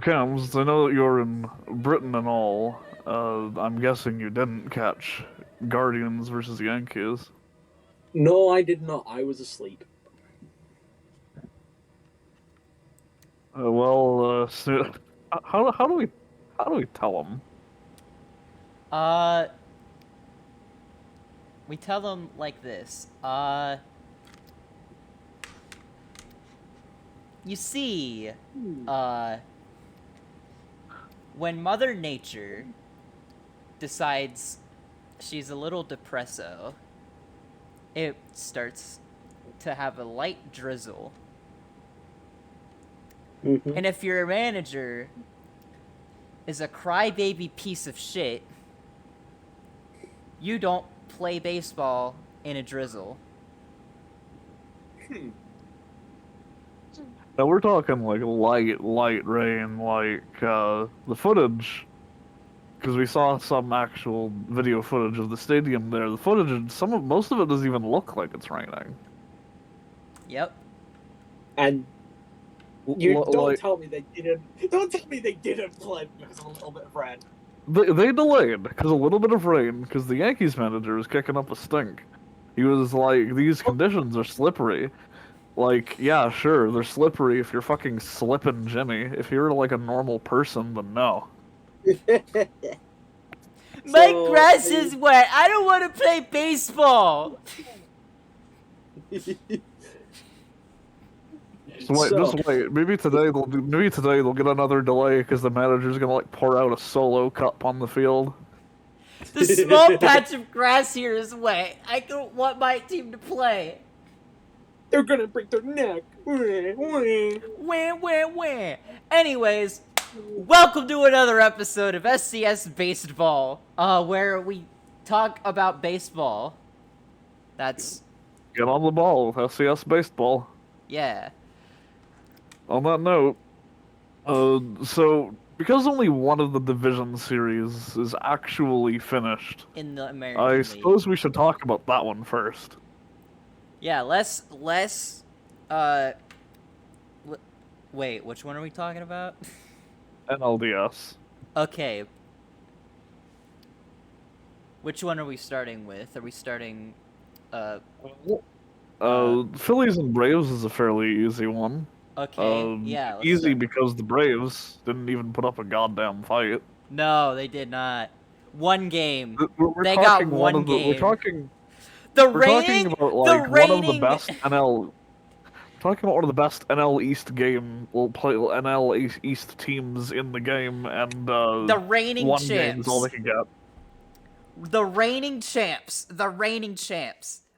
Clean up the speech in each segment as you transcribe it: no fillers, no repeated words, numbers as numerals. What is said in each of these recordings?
Cams, I know that you're in Britain and all. I'm guessing you didn't catch Guardians versus Yankees. No, I did not. I was asleep. How do we tell them? Uh, we tell them like this. You see, when Mother Nature decides she's a little depresso, it starts to have a light drizzle. Mm-hmm. And if your manager is a crybaby piece of shit, you don't play baseball in a drizzle. Now we're talking like light rain, like the footage, because we saw some actual video footage of the stadium there. The footage, most of it doesn't even look like it's raining. Yep. And you don't Like, tell me they didn't. Don't tell me they didn't play because of a little bit of rain. they delayed because a little bit of rain, because the Yankees manager was kicking up a stink. He was like, these conditions are slippery. Like, yeah, sure, they're slippery if you're fucking slipping Jimmy. If you're like a normal person, then no. My grass is wet. I don't want to play baseball. Just wait. Maybe today they'll get another delay because the manager's gonna like pour out a solo cup on the field. The small patch of grass here is wet. I don't want my team to play. They're gonna break their neck. Wah. Anyways, welcome to another episode of SCS Basedball, where we talk about baseball. That's... Get on the ball with SCS Baseball. yeah. On that note, so because only one of the division series is actually finished, In the American I League. suppose we should talk about that one first. Yeah, wait, which one are we talking about? NLDS. Okay. Which one are we starting with? Are we starting, Phillies and Braves is a fairly easy one. okay, yeah, let's Easy start. because the Braves didn't even put up a goddamn fight. No, they did not. One game. We're They talking got one game. We're talking rating, about like one of the best NL. Talking about one of the best NL East NL East teams in the game, and the reigning one champs. game is all they can get. The reigning champs.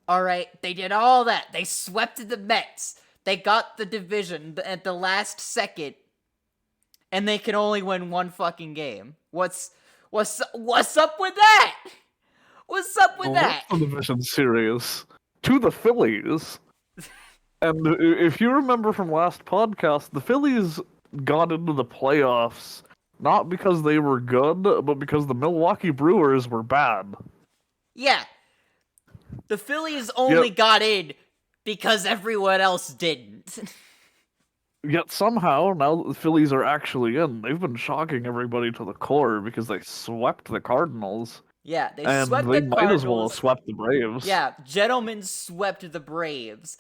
All right, they did all that. They swept the Mets. They got the division at the last second, and they can only win one fucking game. What's up with that? What's up with that? The division series to the Phillies. And if you remember from last podcast, the Phillies got into the playoffs not because they were good, but because the Milwaukee Brewers were bad. Yeah. The Phillies only got in because everyone else didn't. Yet somehow, now that the Phillies are actually in, they've been shocking everybody to the core because they swept the Cardinals. Yeah, they and swept they the might Cardinals. as well have swept the Braves. Yeah, gentlemen swept the Braves.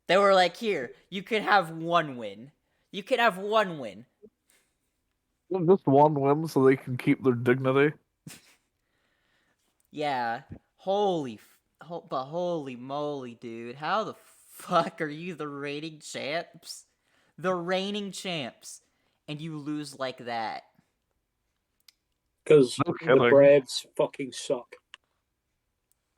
They were like, here, you can have one win. You can have one win. Just one win so they can keep their dignity. Yeah. Holy moly, dude. How the fuck are you the reigning champs? The reigning champs. And you lose like that. Because the Braves fucking suck.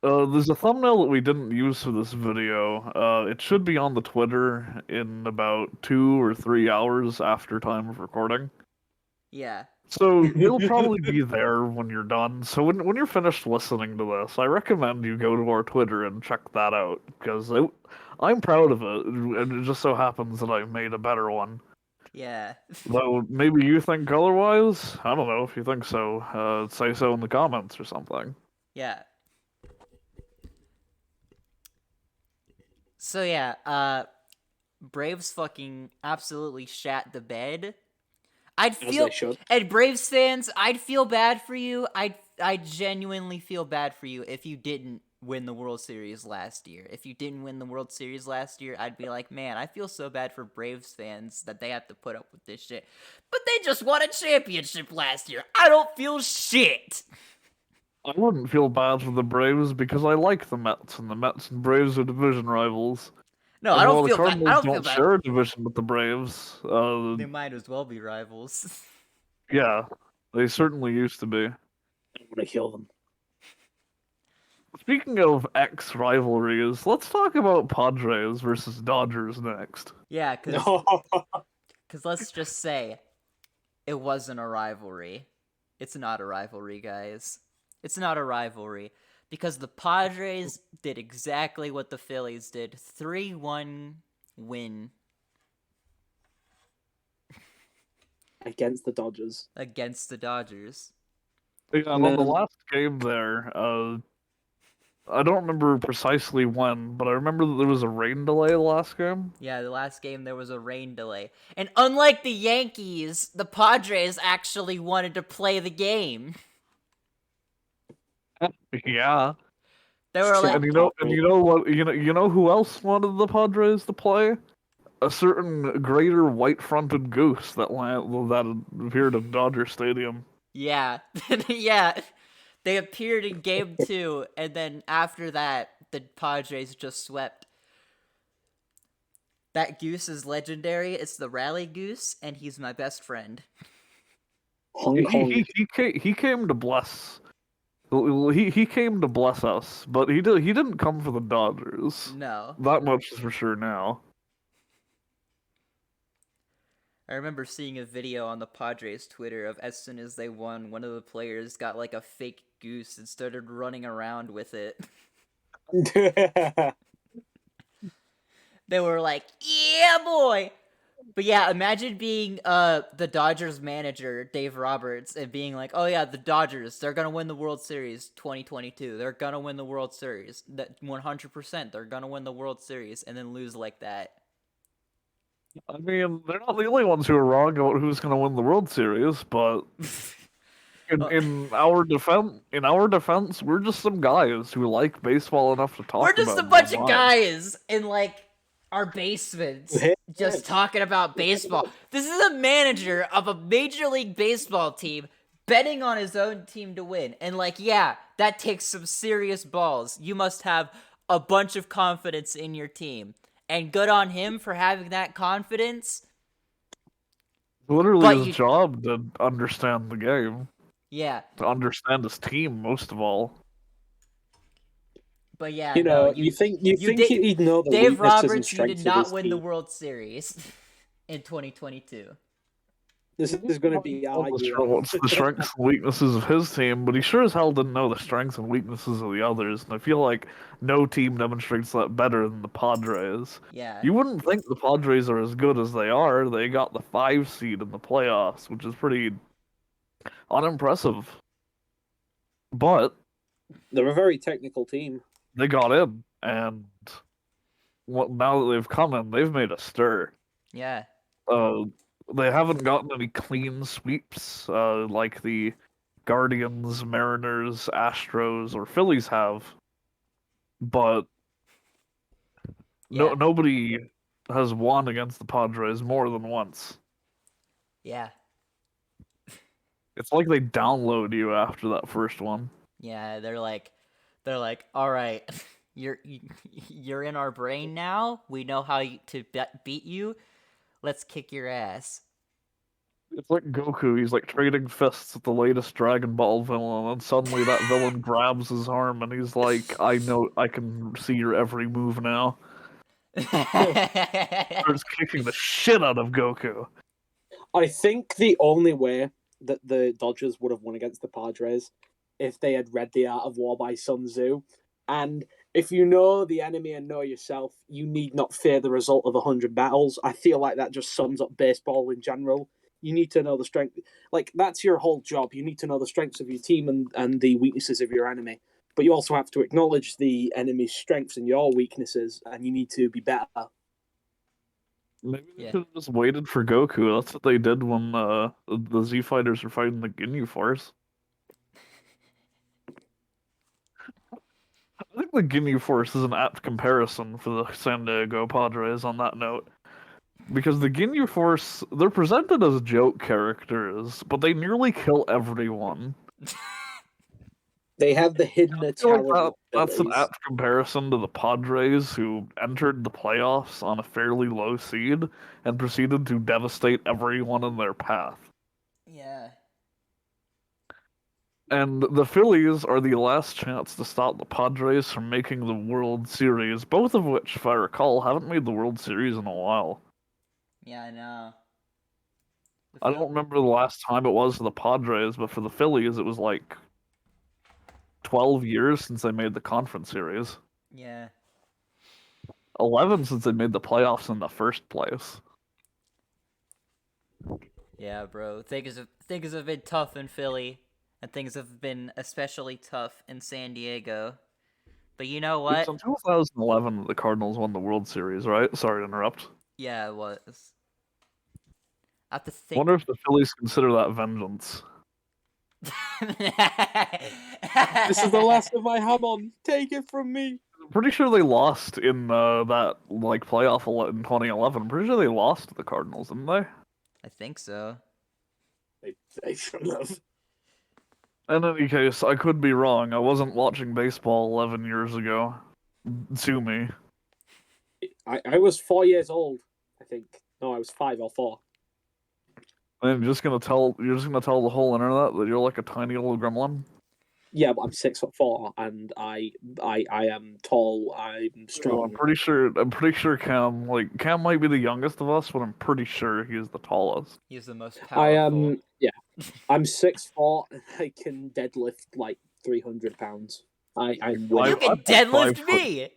There's a thumbnail that we didn't use for this video. It should be on the Twitter in about 2 or 3 hours after time of recording. Yeah. So it'll probably be there when you're done. So when you're finished listening to this, I recommend you go to our Twitter and check that out, because I'm proud of it, and it just so happens that I made a better one. Yeah. Though maybe you think otherwise. I don't know. If you think so, say so in the comments or something. Yeah. So yeah, Braves fucking absolutely shat the bed. I'd As feel, they should. and Braves fans, I'd feel bad for you. I'd genuinely feel bad for you if you didn't win the World Series last year. If you didn't win the World Series last year, I'd be like, man, I feel so bad for Braves fans that they have to put up with this shit. But they just won a championship last year. I don't feel shit. I wouldn't feel bad for the Braves because I like the Mets, and the Mets and Braves are division rivals. No, I And don't while the feel bad. I Cardinals don't feel don't bad. share a division with the Braves, They might as well be rivals. yeah, they certainly used to be. I'm gonna kill them. Speaking of ex-rivalries, let's talk about Padres versus Dodgers next. Yeah, because No. let's just say it wasn't a rivalry. It's not a rivalry, guys. It's not a rivalry. Because the Padres did exactly what the Phillies did. 3-1 win Against the Dodgers. against the Dodgers. Yeah, and And on the then last game there, I don't remember precisely when, but I remember that there was a rain delay the last game. Yeah, the last game there was a rain delay. And unlike the Yankees, the Padres actually wanted to play the game. Yeah, They were like, and you know what, you know who else wanted the Padres to play? A certain greater white-fronted goose that appeared in Dodger Stadium. yeah, yeah. They appeared in game 2, and then after that, the Padres just swept. That goose is legendary. It's the Rally Goose, and he's my best friend. Hong Kong. He came to bless. He came to bless us, but he didn't come for the Dodgers. No. That much is for sure now. I remember seeing a video on the Padres Twitter of as soon as they won, one of the players got like a fake goose and started running around with it. They were like, yeah, boy! But yeah, imagine being the Dodgers manager, Dave Roberts, and being like, oh yeah, the Dodgers, they're gonna win the World Series 2022. They're gonna win the World Series. That 100%, they're gonna win the World Series, and then lose like that. I mean, they're not the only ones who are wrong about who's going to win the World Series, but in our defense, we're just some guys who like baseball enough to talk We're about just a it bunch of online. guys in like our basements just talking about baseball. This is a manager of a Major League Baseball team betting on his own team to win. And like, yeah, that takes some serious balls. You must have a bunch of confidence in your team. And good on him for having that confidence. Literally But his you, job to understand the game, yeah, to understand his team most of all. but yeah, You no, know, you think he'd know the Dave weaknesses and Roberts, you did strengths of not his win the team. World Series in 2022. This is going to be our year. What's the strengths and weaknesses of his team, but he sure as hell didn't know the strengths and weaknesses of the others, and I feel like no team demonstrates that better than the Padres. Yeah. You wouldn't think the Padres are as good as they are. They got the 5 seed in the playoffs, which is pretty unimpressive. But They're a very technical team. they got in, and now that they've come in, they've made a stir. Yeah. Uh, they haven't gotten any clean sweeps like the Guardians, Mariners, Astros, or Phillies have, but Yeah. nobody has won against the Padres more than once. Yeah. It's like they download you after that first one. Yeah, they're like, all right, you're in our brain now. We know how to beat you. Let's kick your ass. It's like Goku, he's like trading fists with the latest Dragon Ball villain, and suddenly that villain grabs his arm and he's like, I know, I can see your every move now. Starts kicking the shit out of Goku. I think the only way that the Dodgers would have won against the Padres if they had read The Art of War by Sun Tzu. And if you know the enemy and know yourself, you need not fear the result of 100 battles. I feel like that just sums up baseball in general. You need to know the strength. Like, that's your whole job. You need to know the strengths of your team and the weaknesses of your enemy. But you also have to acknowledge the enemy's strengths and your weaknesses, and you need to be better. Maybe they Yeah. should have just waited for Goku. That's what they did when the Z Fighters were fighting the Ginyu Force. I think the Ginyu Force is an apt comparison for the San Diego Padres on that note. Because the Ginyu Force, they're presented as joke characters, but they nearly kill everyone. They have the hidden I feel like talent that's an abilities. apt comparison to the Padres, who entered the playoffs on a fairly low seed and proceeded to devastate everyone in their path. Yeah. And the Phillies are the last chance to stop the Padres from making the World Series, both of which, if I recall, haven't made the World Series in a while. Yeah, I know. I don't remember the last time it was for the Padres, but for the Phillies, it was like 12 years since they made the Conference Series. Yeah. 11 since they made the playoffs in the first place. Yeah, bro. Things have been tough in Philly, and things have been especially tough in San Diego. But you know It was what? in 2011 that the Cardinals won the World Series, right? Sorry to interrupt. Yeah, it was. I have to think. Wonder if the Phillies consider that vengeance. This is the last of my Hamon. Take it from me. I'm pretty sure they lost in that like playoff in 2011. I'm pretty sure they lost to the Cardinals, didn't they? I think so. They should have. In any case, I could be wrong. I wasn't watching baseball 11 years ago. Sue me. I was 4 years old, I think. No, I was 5 or 4. And you're just gonna tell the whole internet that you're like a tiny little gremlin? Yeah, but I'm 6'4", and I am tall. I'm So strong. I'm pretty sure Cam might be the youngest of us, but I'm pretty sure he is the tallest. He's the most powerful. I am. Yeah, I'm 6'4", and I can deadlift like 300 pounds. I'm You winning. can I'm deadlift 5 me.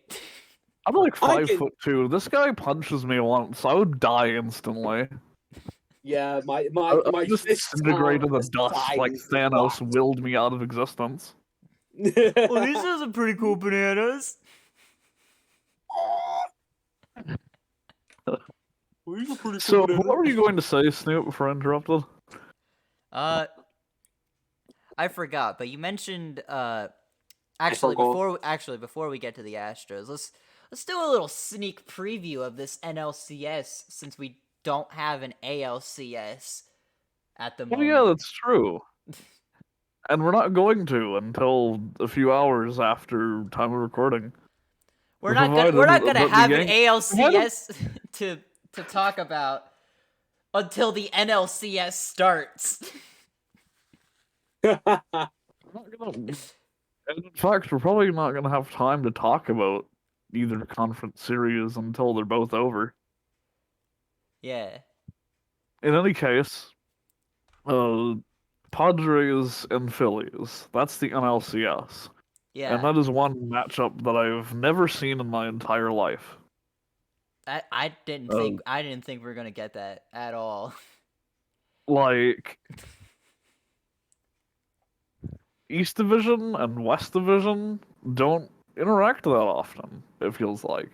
I'm like I 5'2". This guy punches me once, I would die instantly. Yeah, my I just fists disintegrated are the dust like size Thanos that. willed me out of existence. Well, these are some pretty cool bananas. So, what were you going to say, Snoop, before I interrupted? I forgot, but you mentioned actually forgot. before we get to the Astros, let's do a little sneak preview of this NLCS since we don't have an ALCS at the Oh moment. yeah, that's true. And we're not going to until a few hours after time of recording. We're not gonna have an Provided- ALCS to talk about until the NLCS starts. we're not gonna- And in fact, we're probably not going to have time to talk about either conference series until they're both over. Yeah. In any case, Padres and Phillies. That's the NLCS. Yeah. And that is one matchup that I've never seen in my entire life. I didn't think we were gonna get that at all. Like, East Division and West Division don't interact that often, it feels like.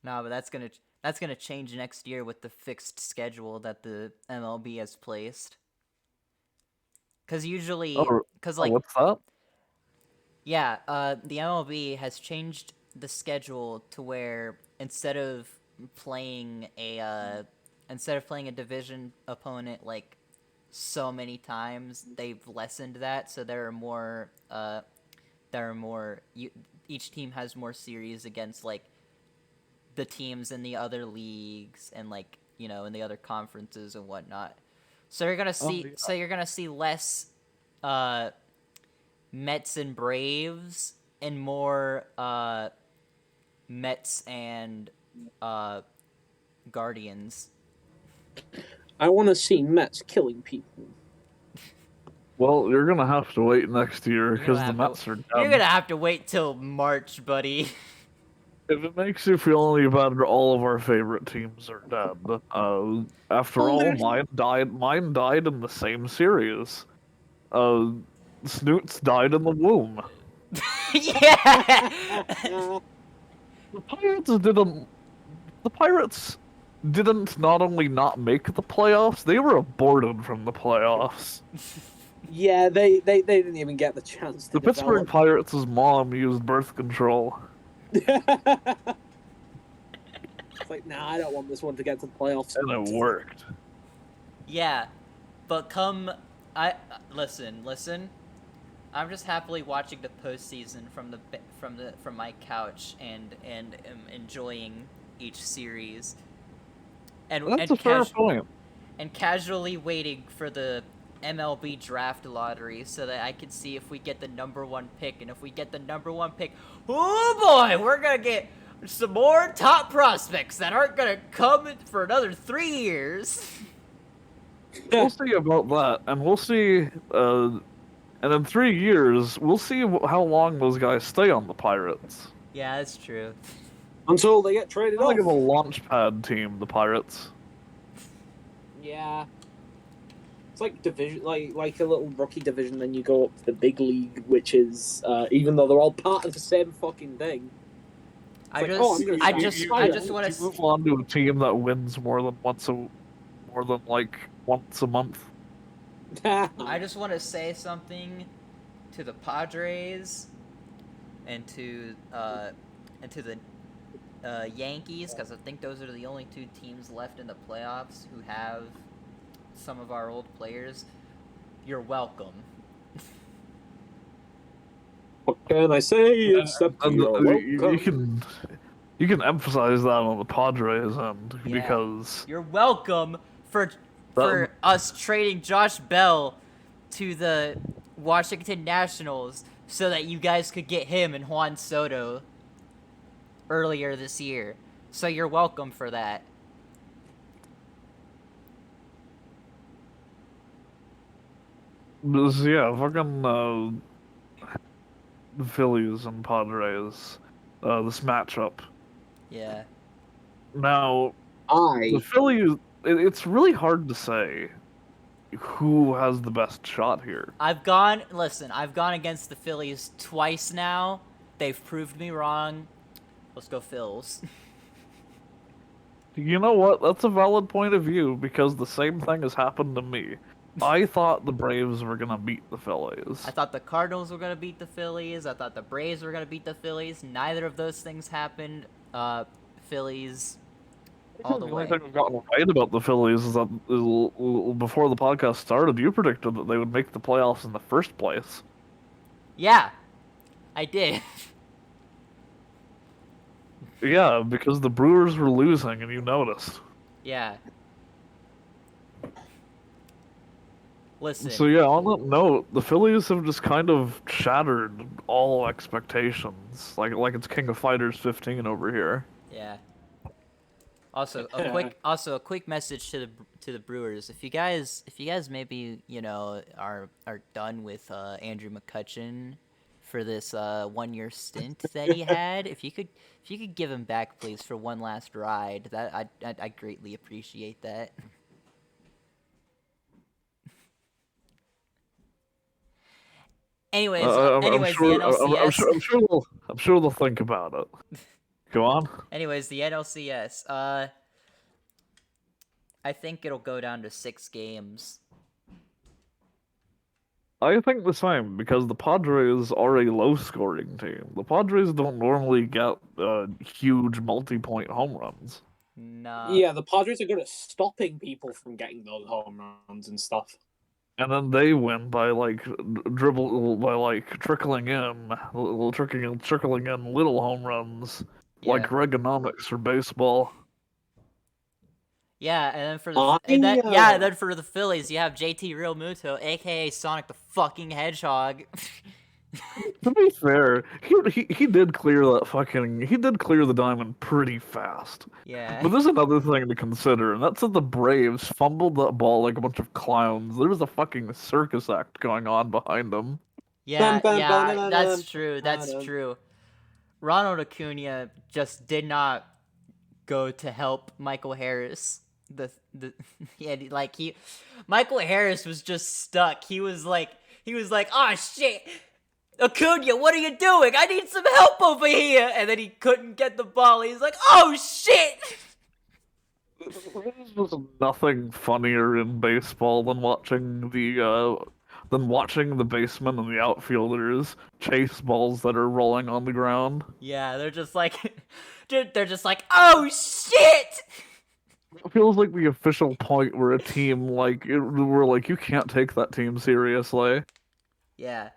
No, but that's gonna change next year with the fixed schedule that the MLB has placed. Cause usually, What's that? yeah, the MLB has changed the schedule to where instead of playing a division opponent like so many times, they've lessened that, so each team has more series against like the teams in the other leagues and like in the other conferences and whatnot. So you're gonna see less Mets and Braves and more Mets and Guardians. I want to see Mets killing people. Well, you're gonna have to wait next year because the Mets are dead. You're gonna have to wait till March, buddy. If it makes you feel any better, all of our favorite teams are dead. After all, mine died in the same series. Snoots died in the womb. Yeah. The Pirates did a the Pirates didn't not only not make the playoffs, they were aborted from the playoffs. Yeah, they didn't even get the chance to The Pittsburgh develop. Pirates' mom used birth control. It's like, nah, I don't want this one to get to the playoffs. And it worked. Yeah, but listen. I'm just happily watching the postseason from my couch and enjoying each series. That's a fair point. And casually waiting for the MLB draft lottery so that I can see if we get the #1 pick. And if we get the #1 pick, oh boy, we're gonna get some more top prospects that aren't gonna come for another 3 years. We'll see about that, and we'll see. And in 3 years, we'll see how long those guys stay on the Pirates. Yeah, that's true. Until they get traded They're off. like a launch pad team, the Pirates. Yeah. It's like division, like a little rookie division. Then you go up to the big league, which is even though they're all part of the same fucking thing. I just want to move on to a team that wins more than once a month. I just want to say something to the Padres and to the Yankees, because I think those are the only 2 teams left in the playoffs who have some of our old players. You're welcome. What can I say except you can emphasize that on the Padres end because you're welcome for us trading Josh Bell to the Washington Nationals so that you guys could get him and Juan Soto earlier this year. So you're welcome for that. fucking the Phillies and Padres, this matchup. Yeah. Now, the Phillies. It's really hard to say who has the best shot here. I've gone against the Phillies twice now. They've proved me wrong. Let's go Phils. You know what? That's a valid point of view because the same thing has happened to me. I thought the Braves were gonna beat the Phillies. I thought the Cardinals were gonna beat the Phillies. I thought the Braves were gonna beat the Phillies. Neither of those things happened. Phillies all the way. only thing I've gotten right about the Phillies is that before the podcast started, you predicted that they would make the playoffs in the first place. Yeah, I did. Yeah, because the Brewers were losing and you noticed. Yeah. Listen. So yeah, on that note, the Phillies have just kind of shattered all expectations. Like it's King of Fighters 15 over here. Yeah. Also, a quick message to the Brewers. If you guys maybe are done with Andrew McCutchen for this 1-year stint that he had, if you could give him back, please, for one last ride, that I greatly appreciate that. Anyways, the NLCS. I'm sure they'll think about it. Go on. Anyways, the NLCS. I think it'll go down to 6 games. I think the same, because the Padres are a low-scoring team. The Padres don't normally get huge multi-point home runs. Nah. Yeah, the Padres are good at stopping people from getting those home runs and stuff. And then they win by trickling in little home runs, like Reaganomics for baseball. Yeah, and then for the Phillies, you have JT Realmuto, aka Sonic the fucking Hedgehog. To be fair, he did clear the diamond pretty fast. Yeah. But there's another thing to consider, and that's that the Braves fumbled that ball like a bunch of clowns. There was a fucking circus act going on behind them. Yeah, that's true. That's true. Ronald Acuna just did not go to help Michael Harris. Michael Harris was just stuck. He was like, "Oh shit, Acuna, what are you doing? I need some help over here." And then he couldn't get the ball. He's like, "Oh shit." There's just nothing funnier in baseball than watching the baseman and the outfielders chase balls that are rolling on the ground. Yeah, they're just like, they're just like, oh shit! It feels like the official point where a team where like you can't take that team seriously. Yeah,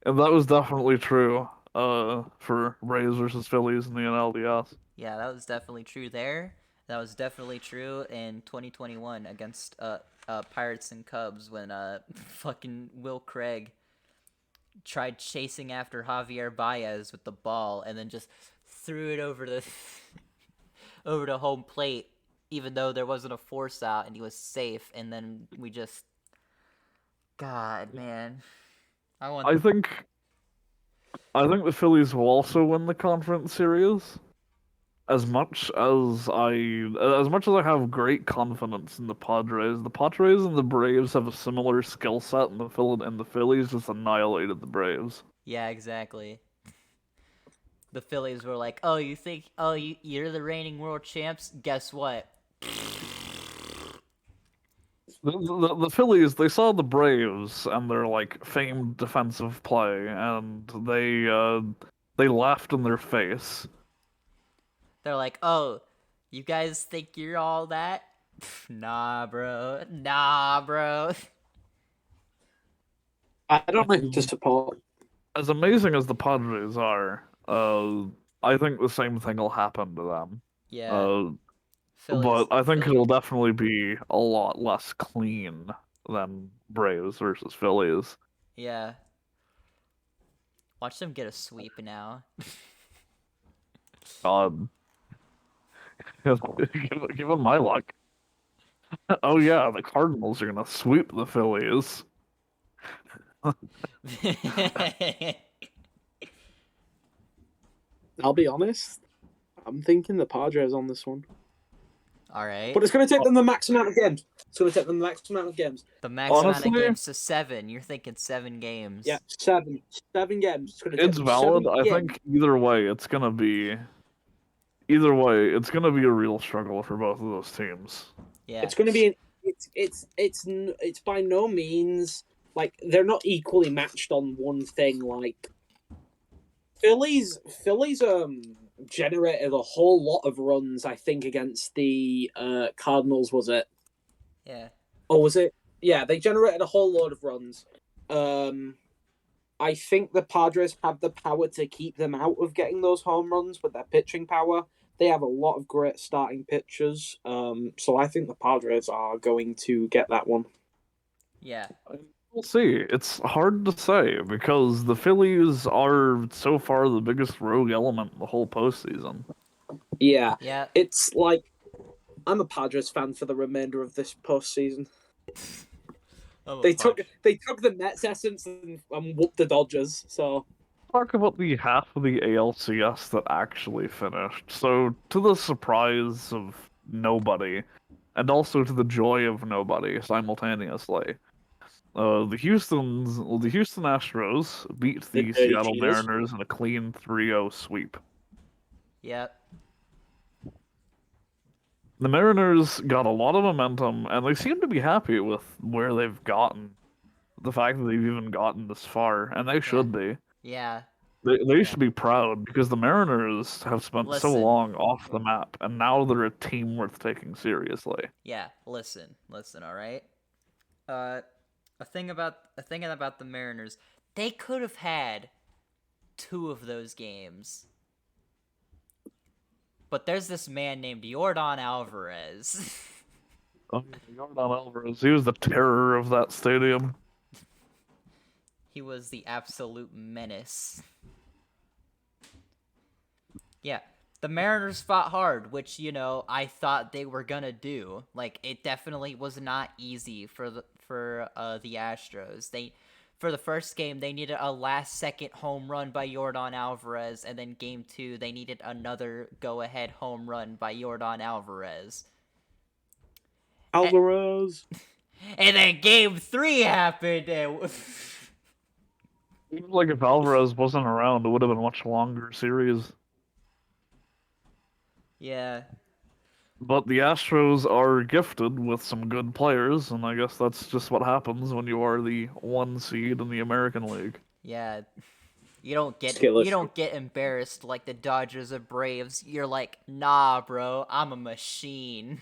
And that was definitely true for Rays versus Phillies in the NLDS. yeah, that was definitely true there. That was definitely true in 2021 against Pirates and Cubs when fucking Will Craig tried chasing after Javier Baez with the ball and then just threw it over the over to home plate, even though there wasn't a force out and he was safe. And then we just, God, man, I want. I think I think the Phillies will also win the conference series. As much as I have great confidence in the Padres and the Braves have a similar skill set, and the Phillies just annihilated the Braves. Yeah, exactly. The Phillies were like, "Oh, you think? Oh, you're the reigning world champs? Guess what? The Phillies, they saw the Braves and their like famed defensive play, and they laughed in their face. They're like, oh, you guys think you're all that? Nah, bro. Nah, bro. I don't know who to support. As amazing as the Padres are, I think the same thing will happen to them. Yeah, Uh, Phillies. but I think Phillies. it'll definitely be a lot less clean than Braves versus Phillies. Yeah. Watch them get a sweep now. God, given my luck. Oh yeah, the Cardinals are gonna sweep the Phillies. I'll be honest. I'm thinking the Padres on this one. All right. But it's going to take them the max amount of games. It's going to take them the max amount of games. The max amount of Honestly, games to 7. You're thinking 7 games. Yeah, 7. 7 games. It's going to take it's them valid. 7 I games. think either way, it's gonna be a real struggle for both of those teams. Yeah. It's going to be. It's by no means like they're not equally matched on one thing. Like Phillies generated a whole lot of runs. I think against the Cardinals, was it? Yeah. Or was it? Yeah, they generated a whole load of runs. I think the Padres have the power to keep them out of getting those home runs with their pitching power. They have a lot of great starting pitchers. So I think the Padres are going to get that one. Yeah. We'll see. It's hard to say because the Phillies are so far the biggest rogue element in the whole postseason. Yeah. Yeah. It's like I'm a Padres fan for the remainder of this postseason. They took the Mets essence and whooped the Dodgers. So Talk about the half of the ALCS that actually finished. So, to the surprise of nobody, and also to the joy of nobody simultaneously, the Houston Astros beat the the dirty Seattle cheaters. Mariners in a clean 3-0 sweep. Yep. The Mariners got a lot of momentum, and they seem to be happy with where they've gotten. The fact that they've even gotten this far, and they should be. Yeah. They Yeah. should be proud because the Mariners have spent so Listen. long off the map, and now they're a team worth taking seriously. Yeah. Listen, all right? A thing about the Mariners, they could have had 2 of those games. But there's this man named Yordan Alvarez. Oh, Jordan Alvarez, he was the terror of that stadium. He was the absolute menace. Yeah, the Mariners fought hard, which, I thought they were gonna do. Like, it definitely was not easy for the Astros. For the first game, they needed a last-second home run by Yordan Alvarez, and then game 2, they needed another go-ahead home run by Yordan Alvarez. Alvarez. And then game 3 happened, and... Like if Alvarez wasn't around, it would have been a much longer series. Yeah. But the Astros are gifted with some good players, and I guess that's just what happens when you are the 1 seed in the American League. Yeah, Skill you issue. don't get embarrassed like the Dodgers or Braves. You're like, nah, bro, I'm a machine.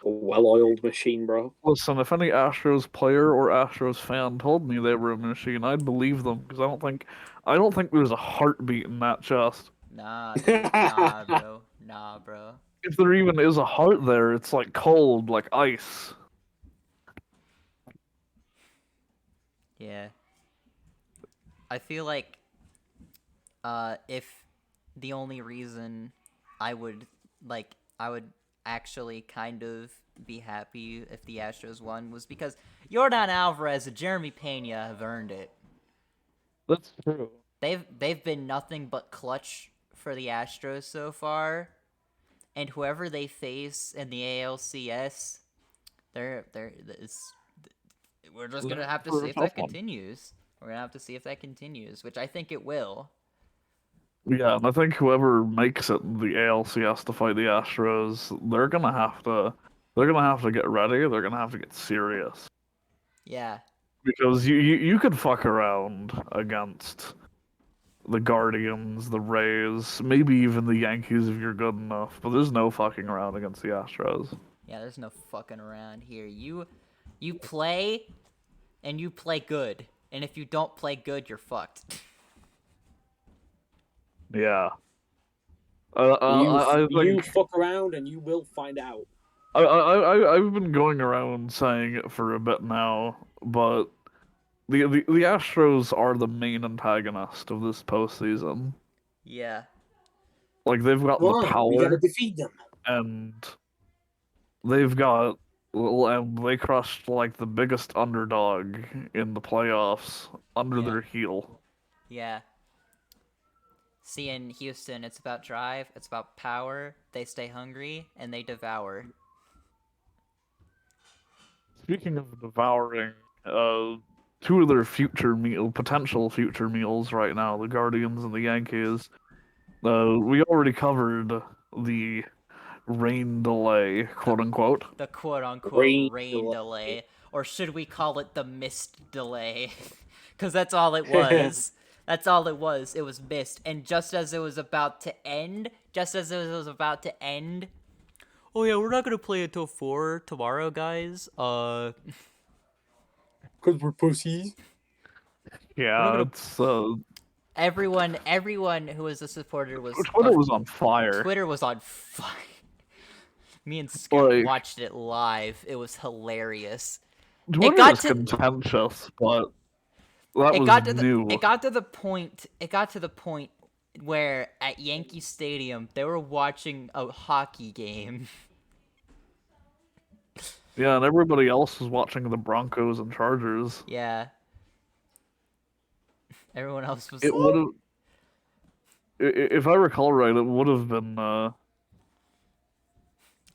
A well-oiled machine, bro. Listen, if any Astros player or Astros fan told me they were a machine, I'd believe them because I don't think there's a heartbeat in that chest. Nah, dude, nah, bro, nah, bro. If there even is a heart there, it's like cold, like ice. Yeah, I feel like, if the only reason I would I would actually kind of be happy if the Astros won was because Yordan Alvarez and Jeremy Pena have earned it. That's true. They've been nothing but clutch for the Astros so far, and whoever they face in the ALCS, it's, we're just gonna have to For see a if tough that one. continues. We're gonna have to see if that continues, which I think it will. Yeah, and I think whoever makes it in the ALCS to fight the Astros, they're gonna have to get ready. They're gonna have to get serious Yeah, because you could fuck around against the Guardians, the Rays, maybe even the Yankees if you're good enough, but there's no fucking around against the Astros. yeah. There's no fucking around here. You play, and you play good, and if you don't play good, you're fucked. Yeah. You I you think fuck around and you will find out. I've been going around saying it for a bit now, but the Astros are the main antagonist of this postseason. Yeah, Like they've got the Come on, we gotta power defeat them. and they've got and they crushed like the biggest underdog in the playoffs under yeah, their heel. yeah. See, in Houston, it's about drive, it's about power. They stay hungry and they devour. Speaking of devouring, two of their potential future meals right now, the Guardians and the Yankees. We already covered the rain delay, The quote unquote. the quote unquote Rain rain delay. delay, or should we call it the mist delay? Because that's all it was. That's all it was. It was mist, and just as it was about to end, oh yeah, we're not gonna play until 4 tomorrow, guys. Cause we're pussies. We're not Yeah, gonna. it's Everyone who was a supporter Twitter was on fire. Twitter was on fire. Me and Skip Like watched it live. It was hilarious. It Twitter got is to contentious, but that it was got to the new. it got to the point where at Yankee Stadium they were watching a hockey game. Yeah, and everybody else was watching the Broncos and Chargers. Yeah. Everyone else was It would have, if I recall right, it would have been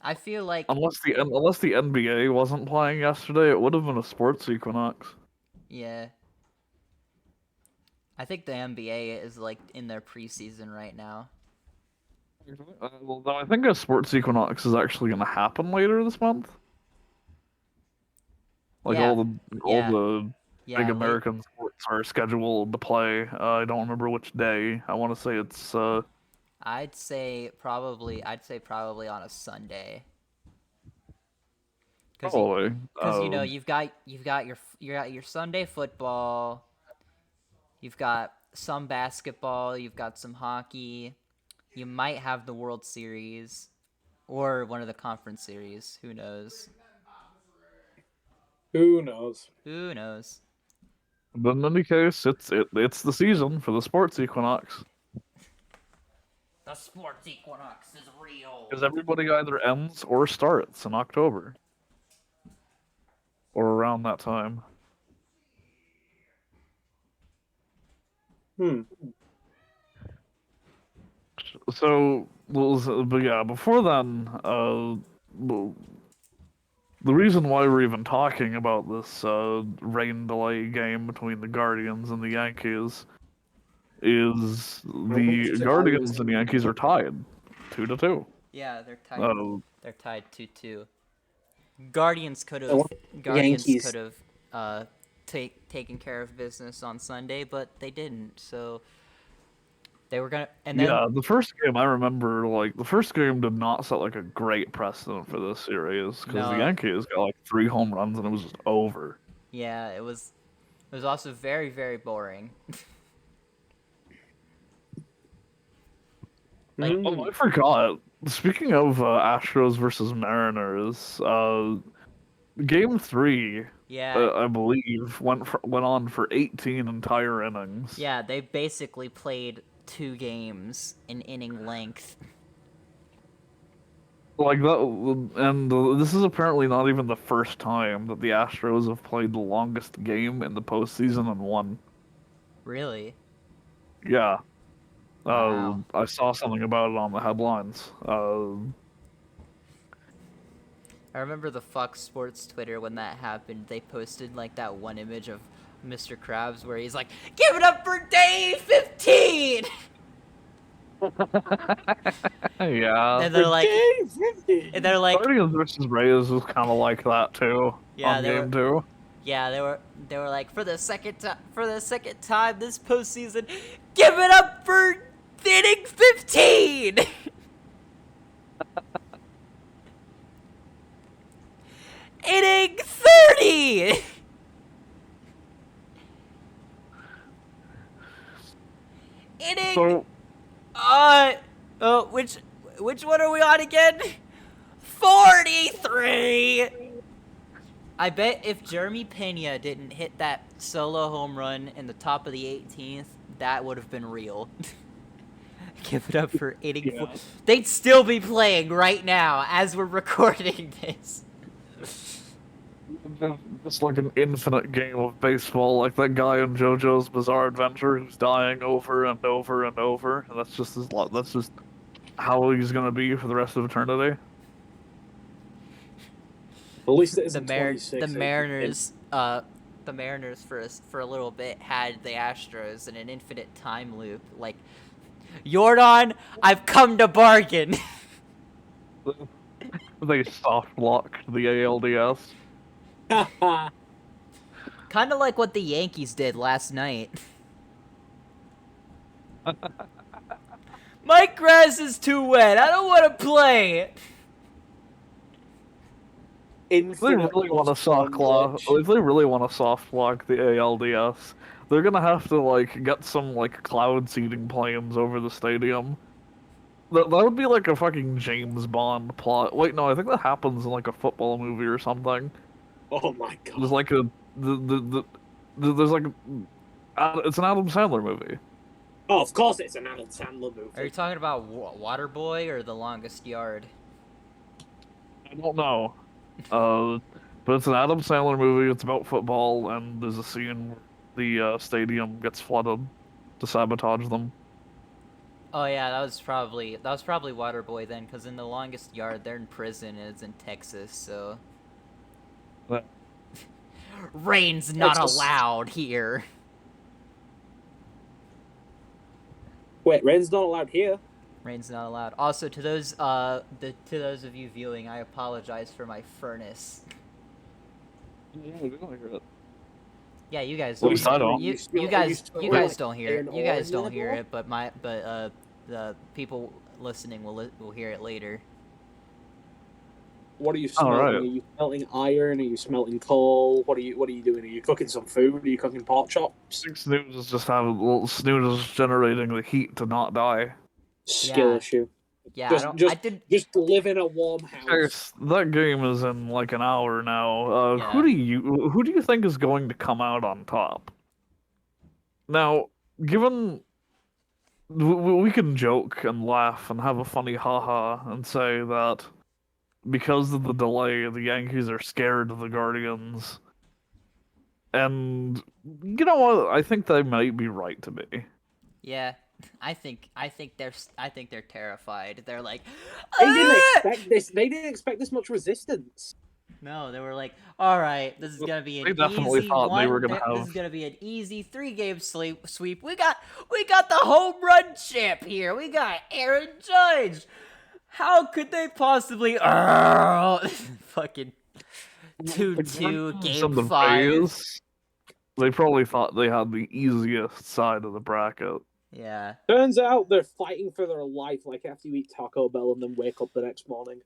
I feel like unless the NBA wasn't playing yesterday, it would have been a sports equinox. yeah. I think the NBA is like in their preseason right now. Well, no, I think a sports equinox is actually going to happen later this month. Like Yeah. all Yeah. the big Yeah, late American sports are scheduled to play. I don't remember which day. I want to say it's I'd say probably on a Sunday. probably Cuz you know, you got your Sunday football, you've got some basketball, you've got some hockey. You might have the World Series or one of the conference series, who knows? Who knows? Who knows? but in any case, it's the season for the sports equinox The sports equinox is real. because everybody either ends or starts in October or around that time. Hmm. So, but yeah, before then, the reason why we're even talking about this rain delay game between the Guardians and the Yankees is I wish the I was Guardians and Yankees are tied. 2-2. Yeah, they're tied. Uh, They're tied 2-2. Guardians could Oh, have. Guardians Yankees. could have taken care of business on Sunday, but they didn't. So they were gonna. And then yeah, the first game I remember, like the first game did not set like a great precedent for this series because the No. Yankees got like 3 home runs and it was just over. yeah, it was. It was also very very boring. Like, Oh, I forgot. Speaking of Astros versus Mariners, Game 3, yeah. I believe, went on for 18 entire innings. Yeah, they basically played 2 games in inning length. Like that, and this is apparently not even the first time that the Astros have played the longest game in the postseason and won. Really? Yeah, Wow. I saw something about it on the headlines. I remember the Fox Sports Twitter when that happened. They posted like that one image of Mr. Krabs where he's like, "Give it up for day 15!" Yeah. And they're like, Day 50. and they're like, Guardians versus Rays was kind of like that too. Yeah, on they game 2. yeah, they were like, for the second time this postseason, give it up for inning 15. Inning 30. Inning. So Which one are we on again? 43. I bet if Jeremy Pena didn't hit that solo home run in the top of the 18th, that would have been real. Give it up for inning. Yeah. They'd still be playing right now as we're recording this. It's like an infinite game of baseball, like that guy in JoJo's Bizarre Adventure who's dying over and over and over, and that's just his lot. That's just how he's gonna be for the rest of eternity. At least it The isn't 26. the Mariners for a little bit had the Astros in an infinite time loop. Like, Yordan, I've come to bargain. They soft locked the ALDS. Kind of like what the Yankees did last night. My grass is too wet. I don't want to play. If they really want to soft lock, if they really want to soft lock the ALDS, they're gonna have to like get some like cloud seeding planes over the stadium. That would be like a fucking James Bond plot. Wait, no, I think that happens in like a football movie or something. Oh my god. There's like there's like it's an Adam Sandler movie. Oh, of course it's an Adam Sandler movie. Are you talking about Waterboy or The Longest Yard? I don't know. But it's an Adam Sandler movie. It's about football, and there's a scene where the stadium gets flooded to sabotage them. Oh yeah, that was probably Waterboy then, because in The Longest Yard they're in prison and it's in Texas, so But rain's not Texas. allowed here. Wait, rain's not allowed here. Rain's not allowed. Also, to those to those of you viewing, I apologize for my furnace. yeah, we don't hear it. Yeah, you guys At least I don't. You You guys like, don't hear it. an You guys oil don't hear in it, but the people listening will hear it later. What are you smelting? Alright. Are you smelting iron? Are you smelting coal? What are you doing? Are you cooking some food? Are you cooking pork chops? Snooze is just having Snooze is generating the heat to not die. Skill Yeah. issue. Yeah, Just- I did. Just live in a warm house. Guys, that game is in like an hour now. Yeah. Who do you think is going to come out on top? Now, given we can joke and laugh and have a funny haha and say that because of the delay, the Yankees are scared of the Guardians. And you know what? I think they might be right to be. Yeah, I think they're terrified. They're like, They didn't "Ah!" expect this. They didn't expect this much resistance. No, they were like, all right, this is gonna be an They definitely easy thought one. they were gonna This have- is gonna be an easy 3-game sweep. We got the home run champ here. We got Aaron Judge. How could they possibly? Fucking 2-2 game Some of the 5. Rays, they probably thought they had the easiest side of the bracket. Yeah. Turns out they're fighting for their life, like after you eat Taco Bell and then wake up the next morning.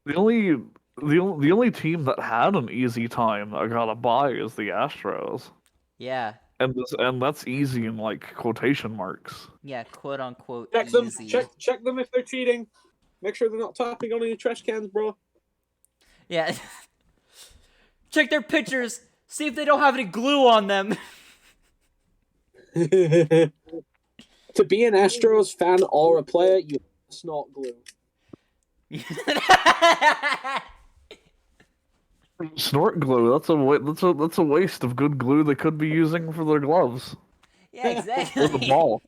The only team that had an easy time that got a bye is the Astros, Yeah. and that's easy in like quotation marks. Yeah. Quote unquote Check them. easy. Check them if they're cheating. Make sure they're not tapping on any trash cans, bro. Yeah. Check their pictures. See if they don't have any glue on them. To be an Astros fan or a player, you snort glue. Snort glue. That's a waste of good glue they could be using for their gloves Yeah, or the exactly. ball.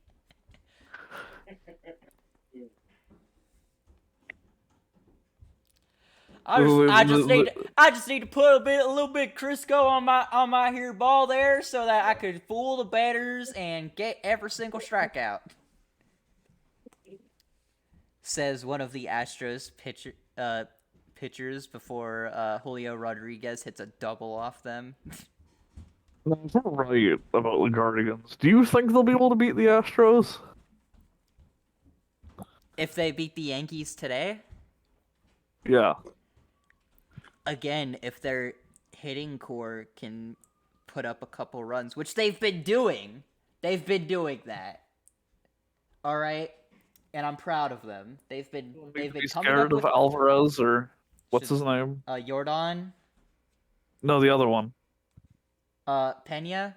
I just need to put a little bit Crisco on my here ball there so that I could fool the batters and get every single strikeout. Says one of the Astros pitchers before Julio Rodriguez hits a double off them. That's not right about the Guardians. Do you think they'll be able to beat the Astros? If they beat the Yankees today, Yeah. again, if their hitting core can put up a couple runs, which they've been doing that. All right, and I'm proud of them. They've been Be coming scared up of with Alvarez or what's Should- his name? Jordan, No, the other one. Pena.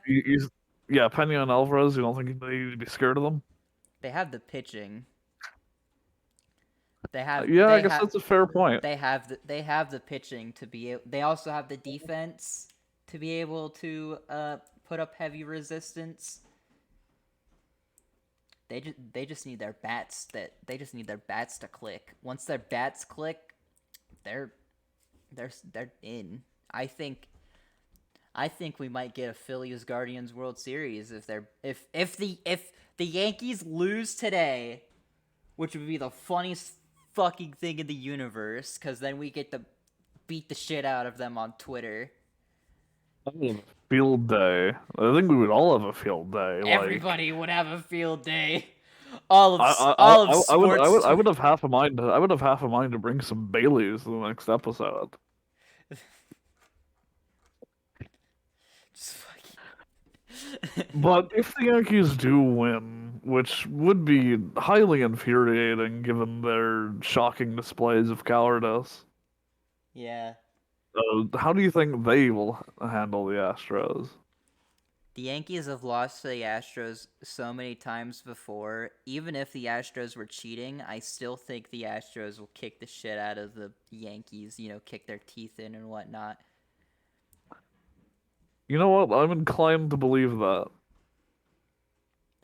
Yeah, Pena and Alvarez. You don't think they need to be scared of them? They have the pitching. They have. Yeah, they I guess have, that's a fair point. They have the pitching to be. They also have the defense to be able to put up heavy resistance. They just need their bats to click. Once their bats click, they're in. I think we might get a Phillies Guardians World Series if the Yankees lose today, which would be the funniest fucking thing in the universe, because then we get to beat the shit out of them on Twitter. Field day. I think we would all have a field day. Everybody would have a field day. All of I would sports. I would have half a mind. I would have half a mind to bring some Baileys to the next episode. Just fucking- But if the Yankees do win, which would be highly infuriating given their shocking displays of cowardice, yeah. how do you think they will handle the Astros? The Yankees have lost to the Astros so many times before. Even if the Astros were cheating, I still think the Astros will kick the shit out of the Yankees, kick their teeth in and whatnot. You know what? I'm inclined to believe that.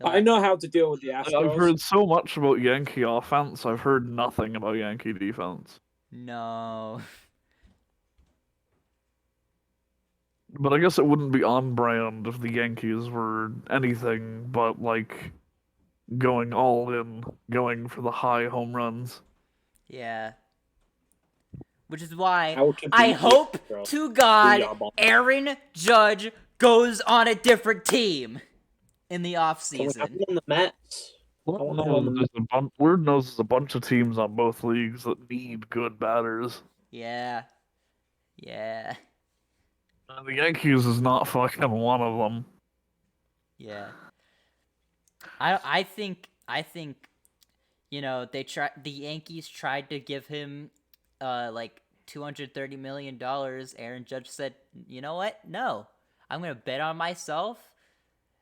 I know how to deal with the I've Astros. heard so much about Yankee offense, I've heard nothing about Yankee defense. No. But I guess it wouldn't be on brand if the Yankees were anything but, like, going all in, going for the high home runs. Yeah. Which is why How can I we- hope Bro. to God Yeah, but- Aaron Judge goes on a different team in the I want offseason. on the Mets. Lord want him on knows there's a bunch of teams on both leagues that need good batters. Yeah. Yeah. And the Yankees is not fucking one of them. Yeah. I think the Yankees tried to give him like $230 million. Aaron Judge said, "You know what? No. I'm going to bet on myself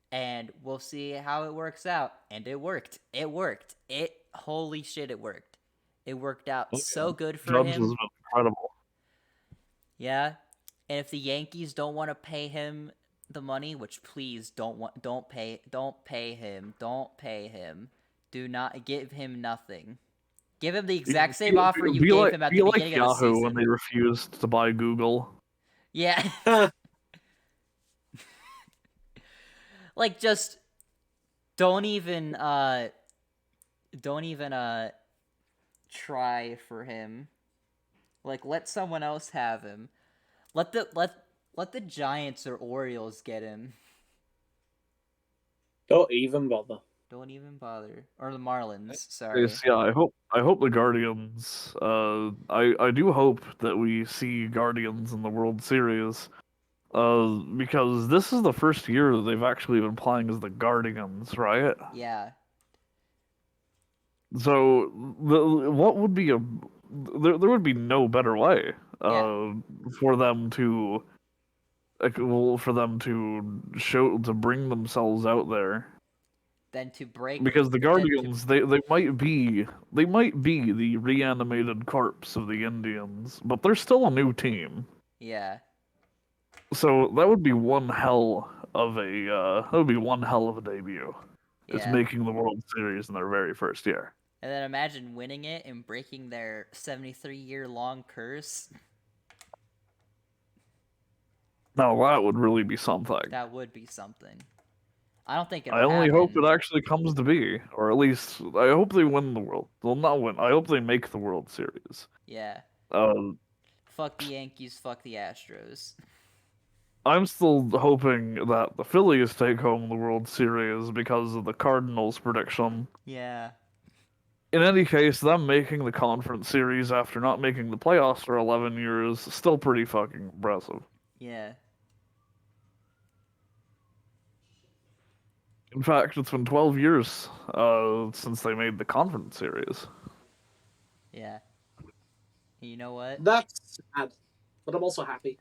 and we'll see how it works out." And it worked. Holy shit, it worked. It worked out so good for Judge has him. been incredible. Yeah. And if the Yankees don't want to pay him the money, which please don't pay him. Do not give him nothing. Give him the exact same offer you gave him at the beginning of the Yahoo season. when they refused to buy Google. Yeah. Like, just don't even try for him. Like, let someone else have him. Let the Giants or Orioles get him. Don't even bother. Don't even bother. Or the Marlins, sorry. Yes, yeah, I hope the Guardians. I do hope that we see Guardians in the World Series. Because this is the first year that they've actually been playing as the Guardians, right? Yeah. So what would be there would be no better way Yeah. for them to for them to bring themselves out there. Then to break. Because the then to- Guardians, they might be the reanimated corpse of the Indians, but they're still a new team. Yeah. So that would be one hell of a debut. Is Yeah. making the World Series in their very first year. And then imagine winning it and breaking their 73-year-long curse. Now that would really be something. That would be something. I don't think it'll I only happen. hope it actually comes to be, or at least I hope they win the world. They'll not win. I hope they make the World Series. Yeah. Uh, Fuck the Yankees, fuck the Astros. I'm still hoping that the Phillies take home the World Series because of the Cardinals' prediction. Yeah. In any case, them making the conference series after not making the playoffs for 11 years is still pretty fucking impressive. Yeah. In fact, it's been 12 years since they made the conference series. Yeah. And you know what? That's sad, but I'm also happy.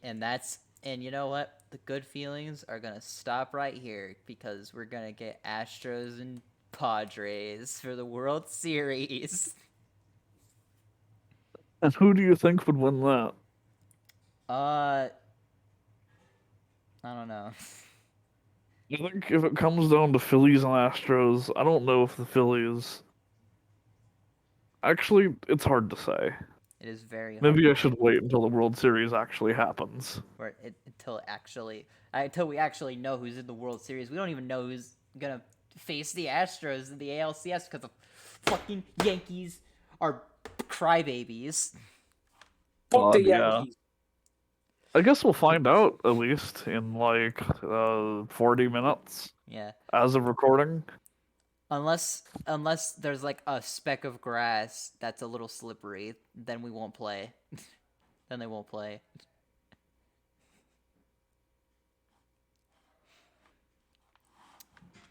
And you know what? The good feelings are gonna stop right here because we're gonna get Astros and Padres for the World Series. And who do you think would win that? I don't know. I think if it comes down to Phillies and Astros, I don't know if the Phillies. Actually, it's hard to say. It is very hard. Maybe I should wait until the World Series actually happens. Until we actually know who's in the World Series. We don't even know who's gonna face the Astros in the ALCS because the fucking Yankees are crybabies. Fuck the Yeah. Yankees. I guess we'll find out at least in like 40 minutes Yeah. as of recording. Unless there's like a speck of grass that's a little slippery, then we won't play. Then they won't play.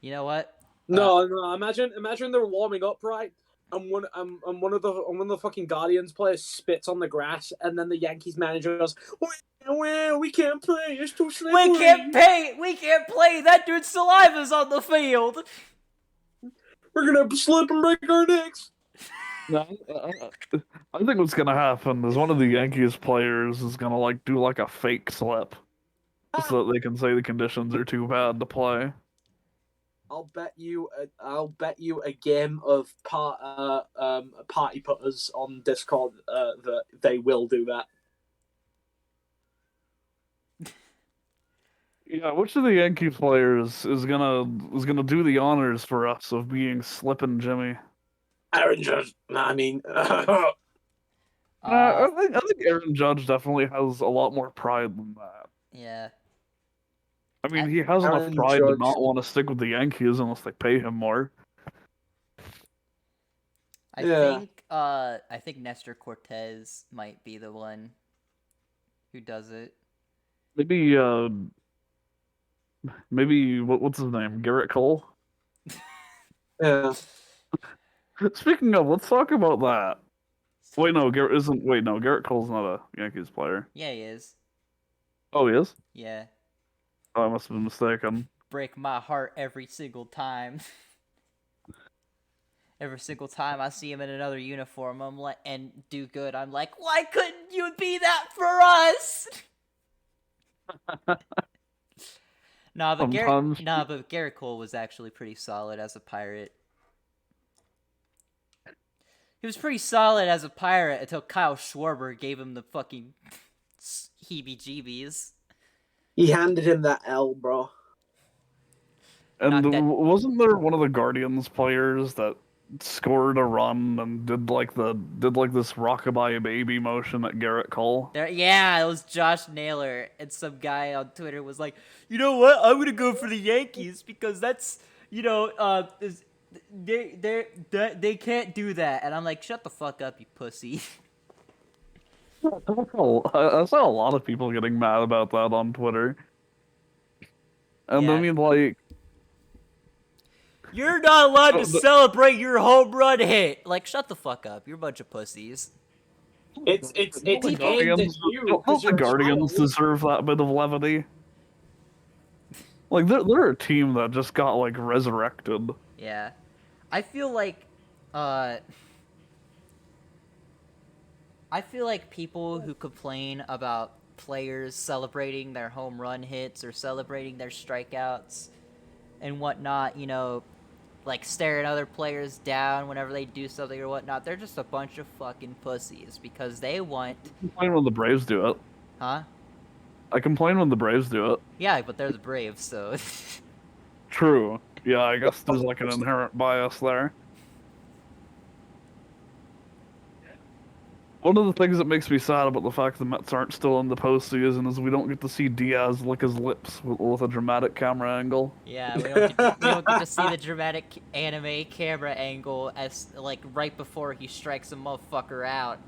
You know what? No. Imagine they're warming up, right? And one of the fucking Guardians players spits on the grass, and then the Yankees manager goes, "Well, we can't play. It's too slippery. We can't play. That dude's saliva's on the field. We're gonna slip and break our necks." No, I think what's gonna happen is one of the Yankees players is gonna like do like a fake slip, so that they can say the conditions are too bad to play. I'll bet you a game of party putters on Discord that they will do that. Yeah, which of the Yankee players is gonna do the honors for us of being Slippin' Jimmy? Aaron Judge. I mean, I think Aaron Judge definitely has a lot more pride than that. Yeah. I mean, he has enough Aaron pride to Judge. not want to stick with the Yankees unless they pay him more. I think Nestor Cortez might be the one who does it. Maybe what's his name? Garrett Cole? Yeah. Speaking of, let's talk about that. Garrett Cole's not a Yankees player. Yeah, he is. Oh, he is? Yeah. Oh, I must have been mistaken. Break my heart every single time. Every single time I see him in another uniform, I'm like, and do good, I'm like, why couldn't you be that for us? But Garrett Cole was actually pretty solid as a Pirate. He was pretty solid as a Pirate until Kyle Schwarber gave him the fucking heebie-jeebies. He handed him that L, bro. And wasn't there one of the Guardians players that scored a run and did like this rockabye baby motion at Garrett Cole. Yeah, it was Josh Naylor, and some guy on Twitter was like, you know what? I'm gonna go for the Yankees because that's they can't do that, and I'm like, shut the fuck up, you pussy. I saw a lot of people getting mad about that on Twitter. And I Yeah. mean, like, You're not allowed to the- celebrate your home run hit. Like, shut the fuck up. You're a bunch of pussies. It's don't the aimed at Guardians, you don't because the you're a Guardians child. deserve that bit of levity? Like, they're a team that just got, like, resurrected. Yeah. I feel like, I feel like people who complain about players celebrating their home run hits or celebrating their strikeouts and whatnot, you know, like staring other players down whenever they do something or whatnot, they're just a bunch of fucking pussies because they want... I complain when the Braves do it. Huh? I complain when the Braves do it. Yeah, but they're the Braves, so... True. Yeah, I guess there's, like, an inherent bias there. One of the things that makes me sad about the fact the Mets aren't still in the postseason is we don't get to see Diaz lick his lips with a dramatic camera angle. Yeah, we don't get to see the dramatic anime camera angle as, like, right before he strikes a motherfucker out.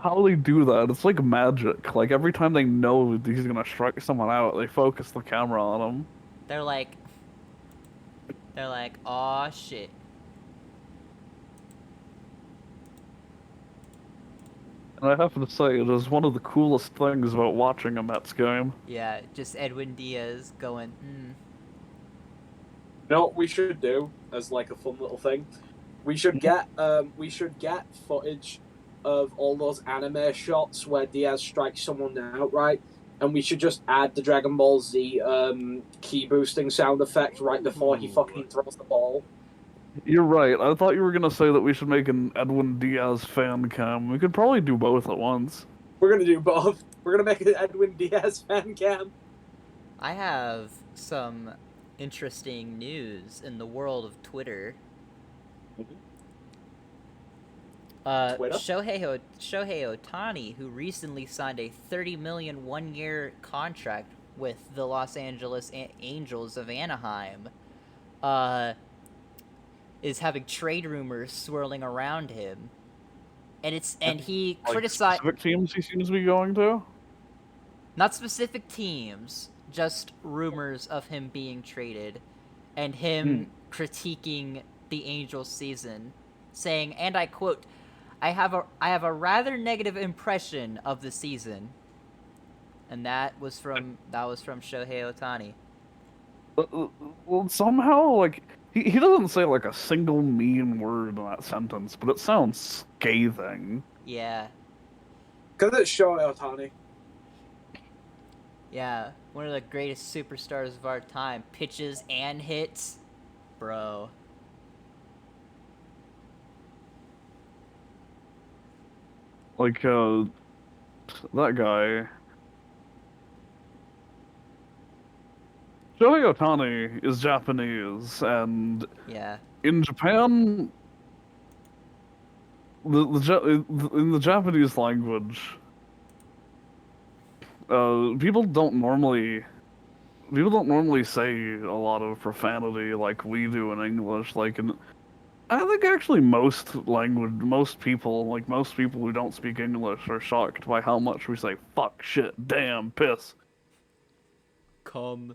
How they do that? It's like magic. Like, every time they know he's gonna strike someone out, they focus the camera on him. They're like, aw, shit. And I have to say, it is one of the coolest things about watching a Mets game. Yeah, just Edwin Diaz going, You know what we should do as like a fun little thing? We should get footage of all those anime shots where Diaz strikes someone outright, and we should just add the Dragon Ball Z key boosting sound effect right before he fucking throws the ball. You're right. I thought you were gonna say that we should make an Edwin Diaz fan cam. We could probably do both at once. We're gonna do both. We're gonna make an Edwin Diaz fan cam. I have some interesting news in the world of Twitter. Twitter? Shohei Ohtani, who recently signed a $30 million one-year contract with the Los Angeles Angels of Anaheim, is having trade rumors swirling around him, and he Like, criticized specific teams he seems to be going to? not specific teams, just rumors of him being traded, and him critiquing the Angels season, saying, and I quote, I have a rather negative impression of the season. And that was from Shohei Ohtani. Well, somehow, like, he doesn't say, like, a single mean word in that sentence, but it sounds scathing. Yeah. Because it's Shohei Ohtani. Yeah. One of the greatest superstars of our time. Pitches and hits. Bro. Like, that guy. Shohei Ohtani is Japanese, and Yeah. in Japan, in the Japanese language, people don't normally say a lot of profanity like we do in English. Like, I think actually most people who don't speak English are shocked by how much we say fuck, shit, damn, piss. Come.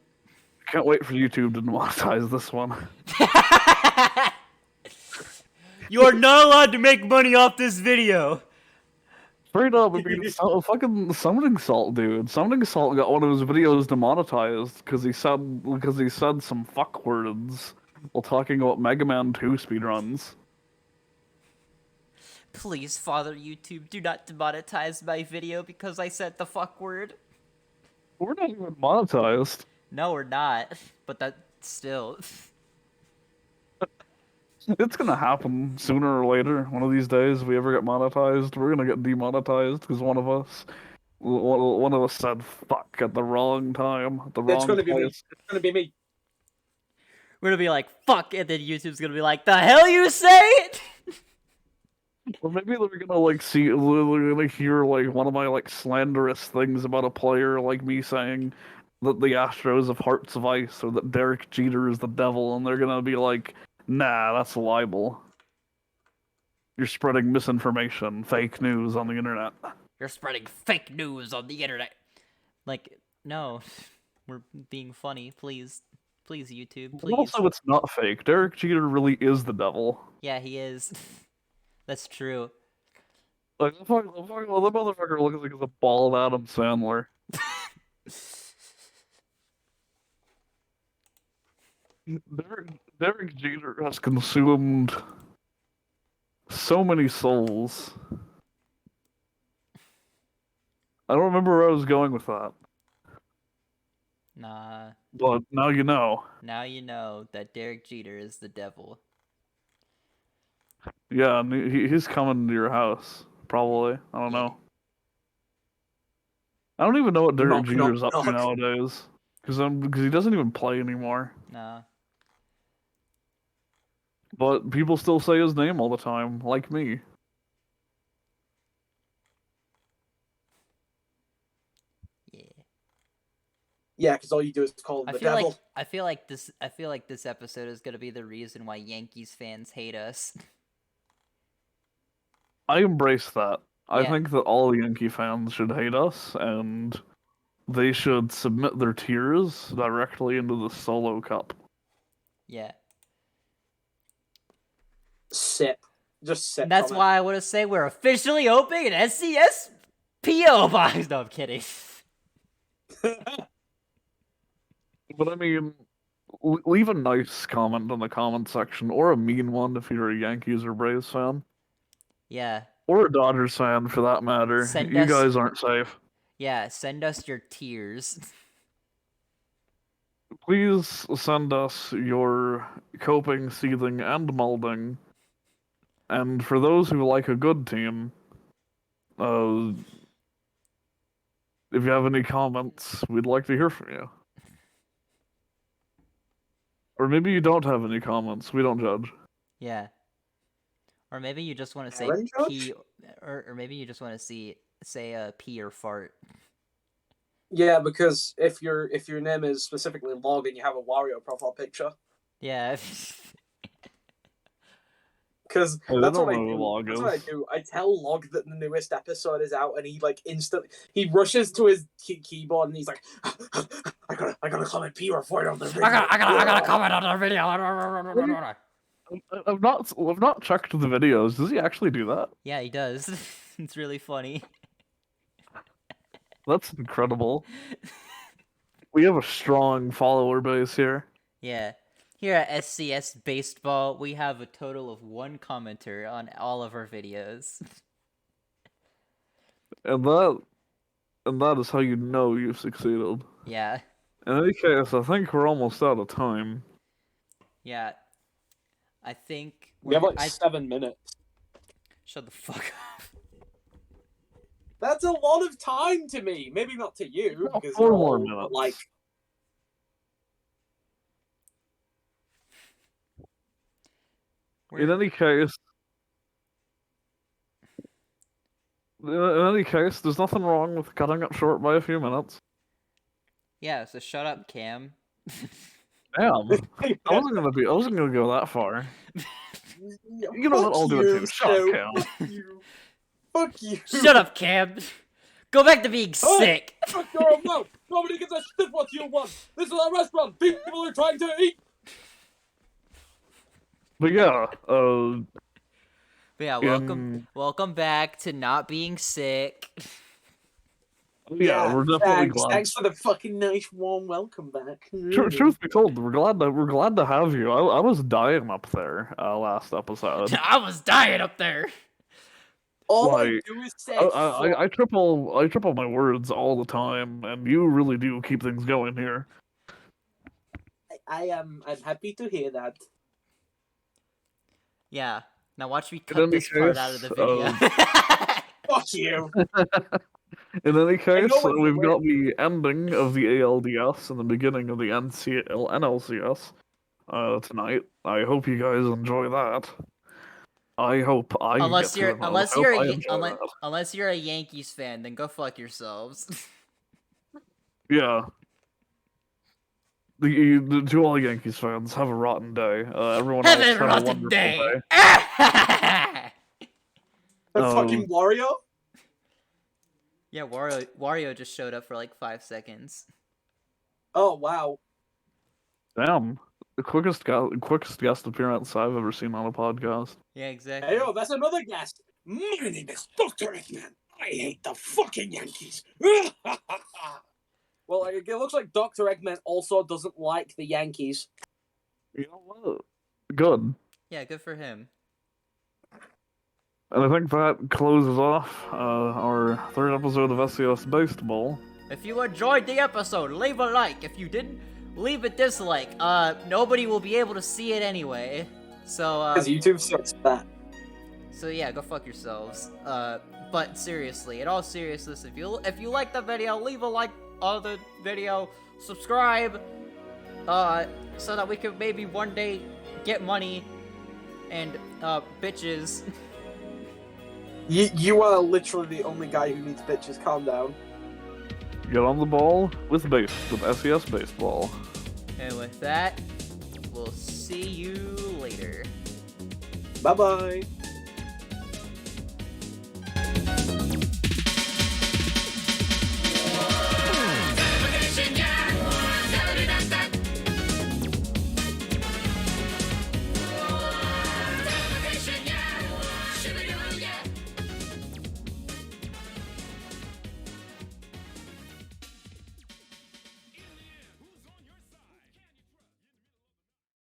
Can't wait for YouTube to monetize this one. You are not allowed to make money off this video. Straight up, I mean, fucking Summoning Salt, dude. Summoning Salt got one of his videos demonetized because he said some fuck words while talking about Mega Man 2 speedruns. Please, Father YouTube, do not demonetize my video because I said the fuck word. We're not even monetized. No, we're not. But that still. It's gonna happen sooner or later. One of these days, if we ever get monetized, we're gonna get demonetized because one of us said fuck at the wrong time, at the It's wrong gonna be me. place. It's gonna be me. We're gonna be like, fuck, and then YouTube's gonna be like, the hell you say? Or maybe they're gonna like see, literally hear like one of my like slanderous things about a player, like me saying that the Astros have hearts of ice or that Derek Jeter is the devil, and they're gonna be like, "Nah, that's a libel. You're spreading misinformation, fake news on the internet." You're spreading fake news on the internet. Like, no, we're being funny. Please, please, YouTube, And please. also, it's not fake. Derek Jeter really is the devil. Yeah, he is. That's true. Like the motherfucker looks like he's a bald Adam Sandler. Derek Jeter has consumed so many souls. I don't remember where I was going with that, Nah. but now you know. Now you know that Derek Jeter is the devil. Yeah, and he's coming to your house, probably. I don't know. I don't even know what Derek Knock, Jeter's knock, up to knock. nowadays, because he doesn't even play anymore. Nah. But people still say his name all the time, like me. Yeah. Yeah, because all you do is call him the devil. I feel like this episode is gonna be the reason why Yankees fans hate us. I embrace that. I Yeah. think that all Yankee fans should hate us, and they should submit their tears directly into the solo cup. Yeah. Sip. Just sip. That's from why I want to say we're officially opening an SCS PO box. No, I'm kidding. it. But I mean, leave a nice comment in the comment section, or a mean one if you're a Yankees or Braves fan, Yeah. or a Dodgers fan for that matter. Send You us- guys aren't safe. Yeah, send us your tears. Please send us your coping, seething, and molding. And for those who like a good team, if you have any comments, we'd like to hear from you. Or maybe you don't have any comments. We don't judge. Yeah. Or maybe you just want to say Aaron Judge? pee, or maybe you just want to say pee or fart. Yeah, because if your name is specifically Log and you have a Wario profile picture, Yeah. because I that's don't what I know who do. Log That's what I is. do. I tell Log that the newest episode is out, and he like he rushes to his keyboard and he's like, I gotta comment P or fart on the video. I gotta comment on the video. I've not checked the videos. Does he actually do that? Yeah, he does. It's really funny. That's incredible. We have a strong follower base here. Yeah. Here at SCS Basedball, we have a total of 1 commenter on all of our videos. And that is how you know you've succeeded. Yeah. In any case, I think we're almost out of time. Yeah. I think We have like 7 minutes. Shut the fuck up. That's a lot of time to me. Maybe not to you. About Because 4 you're more all, minutes. like, In any case, there's nothing wrong with cutting it short by a few minutes. Yeah, so shut up, Cam. Damn, I wasn't gonna go that far. You know what? I'll do it too. Shut up, Cam. Fuck you. Fuck you. Shut up, Cam. Go back to being sick. Fuck your mouth. Nobody gives a shit what you want. This is a restaurant. People are trying to eat. But yeah, But yeah, in- welcome back to not being sick. yeah, we're definitely glad. Thanks for the fucking nice warm welcome back. Truth be told, we're glad to have you. I was dying up there last episode. I was dying up there. All I Like, do is say I triple my words all the time, and you really do keep things going here. I'm happy to hear that. Yeah. Now watch me In cut any this part out of the video. Fuck you. In any case, know what you we've were- got the ending of the ALDS and the beginning of the NLCS. tonight. I hope you guys enjoy that. I hope I get Unless to you're it. I unless hope you're I a enjoy that. unless you're a Yankees fan, then go fuck yourselves. Yeah. To all Yankees fans, have a rotten day. Everyone Have else, a have a rotten wonderful day. day. The Um, fucking Wario? Yeah, Wario just showed up for like 5 seconds. Oh, wow. Damn. The quickest guest appearance I've ever seen on a podcast. Yeah, exactly. Hey, that's another guest. My name is Dr. Eggman. I hate the fucking Yankees. Well, it looks like Dr. Eggman also doesn't like the Yankees. You know what? Good. Yeah, good for him. And I think that closes off our third episode of SCS Basedball. If you enjoyed the episode, leave a like. If you didn't, leave a dislike. Nobody will be able to see it anyway. So, Because YouTube sucks at that. So yeah, go fuck yourselves. But seriously, in all seriousness, if you like the video, leave a like on the video, subscribe, so that we could maybe one day get money and bitches. You are literally the only guy who needs bitches. Calm down. Get on the ball with SCS Basedball. And with that, we'll see you later. Bye bye.